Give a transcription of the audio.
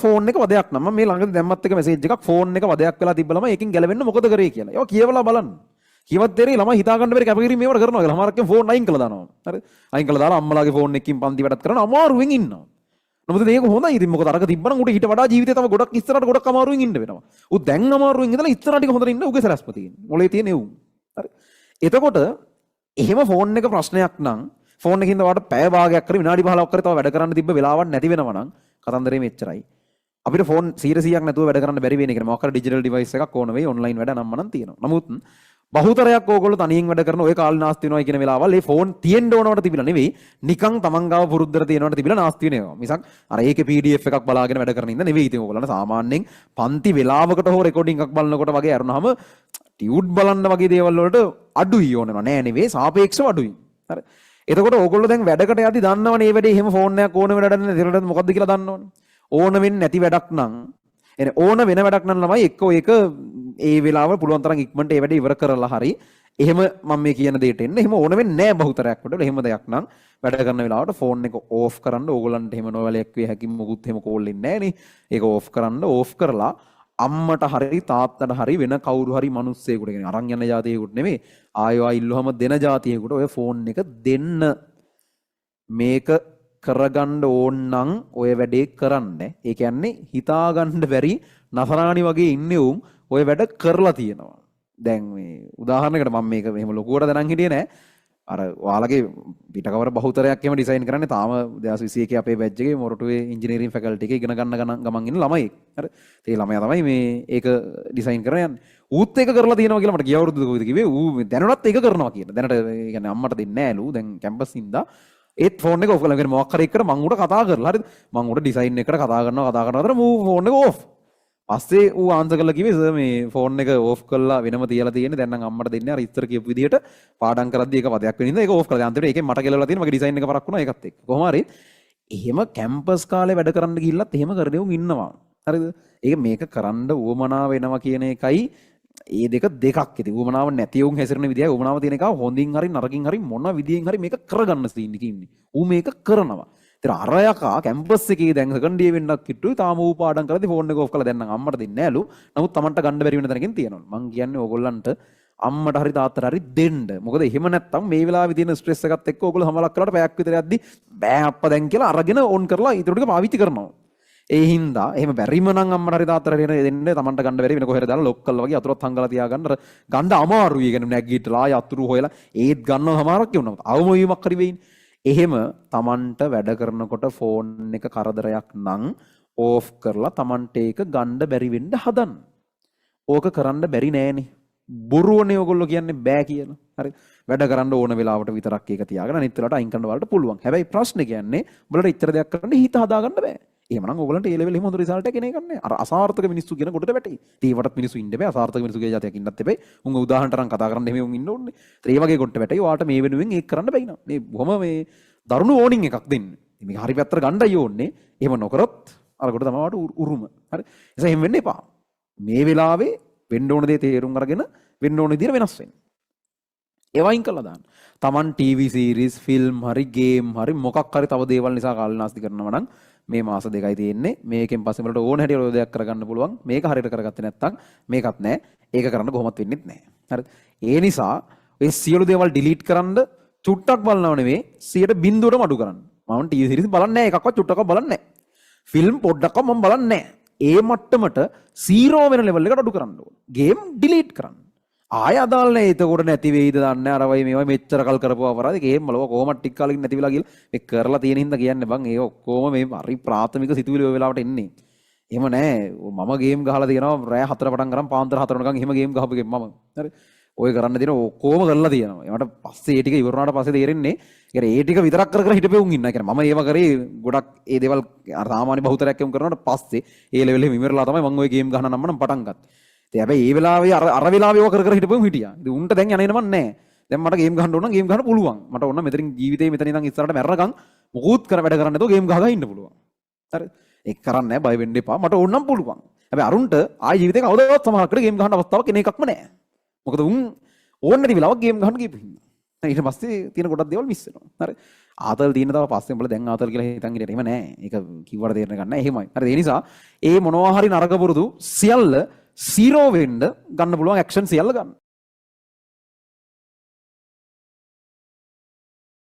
Phone එක වදයක් නම් මම මේ ළඟදී දැම්මත් එක මැසේජ් එකක් ෆෝන් එක වදයක් වෙලා තිබ්බලම ඒකෙන් ගැලවෙන්න මොකද කරේ කියලා. ඒක කියවලා බලන්න. කියවත් දෙරේ ළමයි හිතා ගන්න බැරි කැපකිරීම මේවට කරනවා කියලා. සමහරක් ෆෝන් අයින් කළා දානවා. හරි. අයින් කළා දාලා අම්මලාගේ ෆෝන් එකකින් පන්ති වැඩත් කරන අමාරුවෙන් ඉන්නවා. නමුත් මේක හොඳයි. ඉතින් මොකද අරක තිබ්බනම් උට ඊට වඩා ජීවිතේ තව ගොඩක් ඉස්සරහට ගොඩක් අමාරුවෙන් ඉන්න වෙනවා. උ දැන් අමාරුවෙන් ඉඳලා ඉස්සරහට ටික හොඳට ඉන්න උගේ සරස්ප තියෙන. මොලේ තියෙන එවුම්. හරි. එතකොට එහෙම ෆෝන් එක ප්‍රශ්නයක් නම් ෆෝන් එකකින් වාට පැය භාගයක් කර විනාඩි 15ක් කර තව වැඩ කරන්න තිබ්බ වෙලාවක් නැති වෙනවා නම් කතන්දරේ මෙච්චරයි. අපිට ෆෝන් 100ක් නැතුව වැඩ කරන්න බැරි වෙන එක. මොකක් හරි ඩිජිටල් ඩිවයිස් එකක් ඕන වෙයි ඔන්ලයින් වැඩ නම් මනම් තියෙනවා. නමුත් බහුතරයක් ඕගොල්ලෝ තනියෙන් වැඩ කරන ඔය කාලේ නාස්ති වෙනවා කියන වෙලාවල් ඒ ෆෝන් තියෙන්න ඕනවට තිබිලා නෙවෙයි නිකන් තමන් ගාව පුරුද්දට තියෙනවට තිබිලා නාස්ති වෙනවා. මිසක් අර ඒකේ PDF එකක් බලාගෙන වැඩ කරන ඉඳ නෙවෙයි. ඉතින් ඕගොල්ලන්ට සාමාන්‍යයෙන් පන්ති වෙලාවකට හෝ රෙකෝඩින් එකක් බලනකොට වගේ අරුණාම ටියුට් බලන්න වගේ දේවල් වලට අඩුයි ඕනවා නෑ නෙවෙයි සාපේක්ෂව අඩුයි. හරි. එතකොට ඕගොල්ලෝ දැන් වැඩකට යද්දි දන්නවනේ මේ වැඩේ එහෙම ෆෝන් එකක් ඕන වෙලට නැතිලට මොකද්ද කියලා දන්නවනේ. ඕන වෙන්නේ නැති වැඩක් නම් එනේ ඕන වෙන වැඩක් නම් ළමයි එක්කෝ ඒක ඒ වෙලාව පුළුවන් තරම් ඉක්මනට ඒ වැඩේ ඉවර කරලා හරි එහෙම මම මේ කියන දෙයට එන්න එහෙම ඕන වෙන්නේ නැහැ බහුතරයක් කොට එහෙම දෙයක් නම් වැඩ කරන වෙලාවට ෆෝන් එක ඕෆ් කරන්න ඕගොල්ලන්ට එහෙම නොවැලයක් වේ හැකි මොකුත් එහෙම කෝල් ඉන්නේ නැහැ නේ. ඒක ඕෆ් කරන්න ඕෆ් කරලා අම්මට හරි තාත්තට හරි වෙන කවුරු හරි මිනිස්සෙකුට කියන්නේ අරන් යන જાතියෙකුට නෙමෙයි ආයෙවා ඉල්ලුවම දෙන જાතියෙකුට ඔය ෆෝන් එක දෙන්න. මේක කරගන්න ඕන නම් ඔය වැඩේ කරන්න. ඒ කියන්නේ හිතා ගන්න බැරි නසරාණි වගේ ඉන්නේ උන් ඔය වැඩ කරලා තියෙනවා. දැන් මේ උදාහරණයකට මම මේක මෙහෙම ලොකුවට දැනන් හිටියේ නෑ. අර ඔයාලගේ පිටකවර බහුතරයක් එහෙම ඩිසයින් කරන්නේ තාම 2021 අපේ බැච් එකේ මොරටුවේ ඉංජිනේරින් ෆැකල්ටි එකේ ඉගෙන ගන්න ගමන් ඉන්න ළමයි. හරි. ඒ ළමයා තමයි මේ ඒක ඩිසයින් කරන යන්නේ. ඌත් ඒක කරලා තියෙනවා කියලා මට ගිය අවුරුද්දේ කොයිද කිව්වේ. ඌ දැනටත් ඒක කරනවා කියන. දැනට ඒ කියන්නේ අම්මට දෙන්නේ නෑලු. දැන් කැම්පස් ඉඳලා ඒත් ෆෝන් එක ඔෆ් කරලා කියන්නේ මොකක් හරි එක්කර මං උඩ කතා කරලා හරිද. මං උඩ ඩිසයින් එකකට කතා කරනවා අතර මූ ෆෝන් එක ඕෆ්. පස්සේ ඌ ආන්සර් කරලා කිව්වේ සර් මේ ෆෝන් එක ඕෆ් කරලා වෙනම තියලා තියෙන්නේ දැන් නම් අම්මට දෙන්නේ අර ඉස්සර කියපු විදිහට පාඩම් කරද්දී ඒක පදයක් වෙන ඉඳලා ඒක ඕෆ් කරලා අන්තිමට ඒකෙන් මට කියලා තියෙන මගේ ඩිසයින් එක පරක් වුණා ඒකත් එක්ක කොහොම හරි එහෙම කැම්පස් කාලේ වැඩ කරන්න ගිහිල්ලත් එහෙම කරගෙන උන් ඉන්නවා හරිද ඒක මේක කරන්න උවමනා වෙනවා කියන එකයි ඒ දෙකක් ඉතින් උවමනාව නැති උන් හැසිරෙන විදියයි උවමනාව තියෙන එක හොඳින් හරි නරකින් හරි මොන විදියෙන් හරි මේක කරගන්න සීන් එකේ ඉන්නේ ඌ මේක කරනවා ඉතින් අර යකා කැම්පස් එකේ දැන් සෙකන්ඩ් ඉයර් වෙන්නක් කිට්ටුයි තාම ඌ පාඩම් කරද්දි ෆෝන් එක ඕෆ් කරලා දැන් නම් අම්මට දෙන්නේ නෑලු. නමුත් Tamanට ගන්න බැරි වෙන තැනකින් තියෙනවා. මං කියන්නේ ඕගොල්ලන්ට අම්මට හරි තාත්තට හරි දෙන්න. මොකද එහෙම නැත්තම් මේ වෙලාවේ තියෙන ස්ට්‍රෙස් එකත් එක්ක ඕගොල්ලෝ හැමලක් කරලාට පැයක් විතර යද්දි බෑ අප්පා දැන් කියලා අරගෙන ඕන් කරලා ඊට ටික පාවිච්චි කරනවා. ඒ හින්දා එහෙම බැරිම නම් අම්මට හරි තාත්තට හරි දෙන්න Tamanට ගන්න බැරි වෙන කොහෙද දාලා ලොක් කරලා වගේ අතුරත් හංගලා තියාගන්න අර ගන්න අමාරුයි. ඒ කියන්නේ නැගීටලා යතුරු හොයලා ඒත් ගන්නව සමහරක් කියනවා. අවම වීමක් හරි වෙයිනේ. එහෙම Tamanට වැඩ කරනකොට ෆෝන් එක කරදරයක් නම් ඕෆ් කරලා Tamanට ඒක ගන්න බැරි වෙන්න හදන්න. ඕක කරන්න බැරි නෑනේ. බොරුවනේ ඔයගොල්ලෝ කියන්නේ බෑ කියලා. හරි. වැඩ කරන්න ඕන වෙලාවට විතරක් ඒක තියාගෙන අනිත් වෙලාවට අයින් කරන්න වලට පුළුවන්. හැබැයි ප්‍රශ්නේ කියන්නේ උඹලට ඉතර දෙයක් කරන්න හිත හදාගන්න බෑ. එහෙමනම් ඕගොල්ලන්ට ඒ ලෙවල් එහෙම හොඳ රිසල්ට් එකක් එන්නේ නැහැ. අර අසාර්ථක මිනිස්සු කියන කොටට වැටේ. ඒවටත් මිනිස්සු ඉන්න බෑ. අසාර්ථක මිනිස්සුගේ જાතියක් ඉන්නත් එපේ. උංග උදාහරණට අරන් කතා කරන්න එහෙම උන් ඉන්න ඕනේ. ඒ වගේ කොටට වැටේ. ඔයාලට මේ වෙනුවෙන් ඒක කරන්න බැයි නා. මේ බොහොම මේ දරුණු ඕනින් එකක් දෙන්න. මේක හරි පැත්තට ගණ්ඩයි ඕනේ. එහෙම නොකරොත් අර කොට තමයි වට උරුම. හරි. එසේ එහෙම වෙන්න එපා. මේ වෙලාවේ වෙන්න ඕන දේ තේරුම් අරගෙන වෙන්න ඕන විදිහට වෙනස් වෙන්න. ඒවයින් කළා දාන්න. Taman TV series, film හරි game හරි මොකක් හරි තව දේවල් නිසා කාලනාස්ති කරනවා නම් මේ මාස දෙකයි තියෙන්නේ. මේකෙන් පස්සේ වලට ඕන හැටියට ඔය දෙයක් කරගන්න පුළුවන්. මේක හරියට කරගත්තේ නැත්නම් මේකත් නැහැ. ඒක කරන්න කොහොමත් වෙන්නේ නැහැ. හරිද? ඒ නිසා ඔය සියලු දේවල් delete කරන්න චුට්ටක් බලනව නෙවෙයි 0.0ටම අඩු කරන්න. මම TV series බලන්නේ නැහැ. එකක්වත් චුට්ටක්වත් බලන්නේ නැහැ. ෆිල්ම් පොඩ්ඩක්වත් මම බලන්නේ නැහැ. ඒ මට්ටමට 0 වෙන level එකට අඩු කරන්න ඕන. game delete කරන්න. ආය අදාළ නැහැ. එතකොට නැති වෙයිද දන්නේ අර වයි මේවා මෙච්චර කල් කරපුවා අපරාධ ගේම් වල කොහොමද ටික කාලෙකින් නැති වෙලා කියලා මේ කරලා තියෙන හින්දා කියන්නේ බං ඒ ඔක්කොම මේ හරි ප්‍රාථමික සිතුවිලි ඔය වෙලාවට එන්නේ. එහෙම නෑ. මම ගේම් ගහලා තියෙනවා රෑ 4 පටන් ගරන් පාන්දර 4 වෙනකන් එහෙම ගේම් ගහපු ගේම් මම. හරි. ඔය කරන්න දෙන ඔක්කොම කරලා තියෙනවා. ඒකට පස්සේ ඒ ටික ඉවර වුණාට පස්සේ තේරෙන්නේ ඒ ටික විතරක් කර කර හිටපෙවුන් ඉන්නා. කියන්නේ මම ඒව කරේ ගොඩක් ඒ දේවල් අර සාමාන්‍ය බහුතරයක් එම් කරනකොට පස්සේ ඒ ලෙවල් එකෙම ඉවරලා තමයි මම ওই ගේම් ගහන නම් මම පටන් ගත්තේ. ඉතින් හැබැයි ඒ වෙලාවේ අර වෙලාවේ ඒව කර කර හිටපෙවුන් හිටියා. ඉතින් උන්ට දැන් යන්නේ නම නැහැ. දැන් මට ගේම් ගහන්න ඕන නම් ගේම් ගහන්න පුළුවන්. මට ඕන මෙතනින් ජීවිතේ මෙතන ඉඳන් ඉස්සරහට මැරෙනකන් මොකුත් කර වැඩ කරන්න නැතුව ගේම් ගහ ගහ ඉන්න පුළුවන්. හරි. ඒක කරන්නේ නැහැ බය වෙන්න එපා. මට ඕන නම් පුළුවන්. හැබැයි අරුන්ට ආයි ජීවිතේ කවදාවත් සමහරකට ගේම් ගහන්න අවස්ථාවක් එන එකක්ම නැහැ. මොකද උන් ඕන නැති වෙලාවක ගේම් ගහන්න ගියපු හින්දා. ඊට පස්සේ තියෙන ගොඩක් දේවල් මිස් වෙනවා. හරි. ආතල් තියෙන තව පස්සේ උඹලා දැන් ආතල් කියලා හිතන් ඉන්නේ එහෙම නෑ. ඒක කිව්වට තේරෙන්න ගන්න නෑ. එහෙමයි. හරි. ඒ නිසා ඒ මොනවා හරි නරක පුරුදු සියල්ල 0 වෙන්න ගන්න පුළුවන් ඇක්ෂන් සියල්ල ගන්න.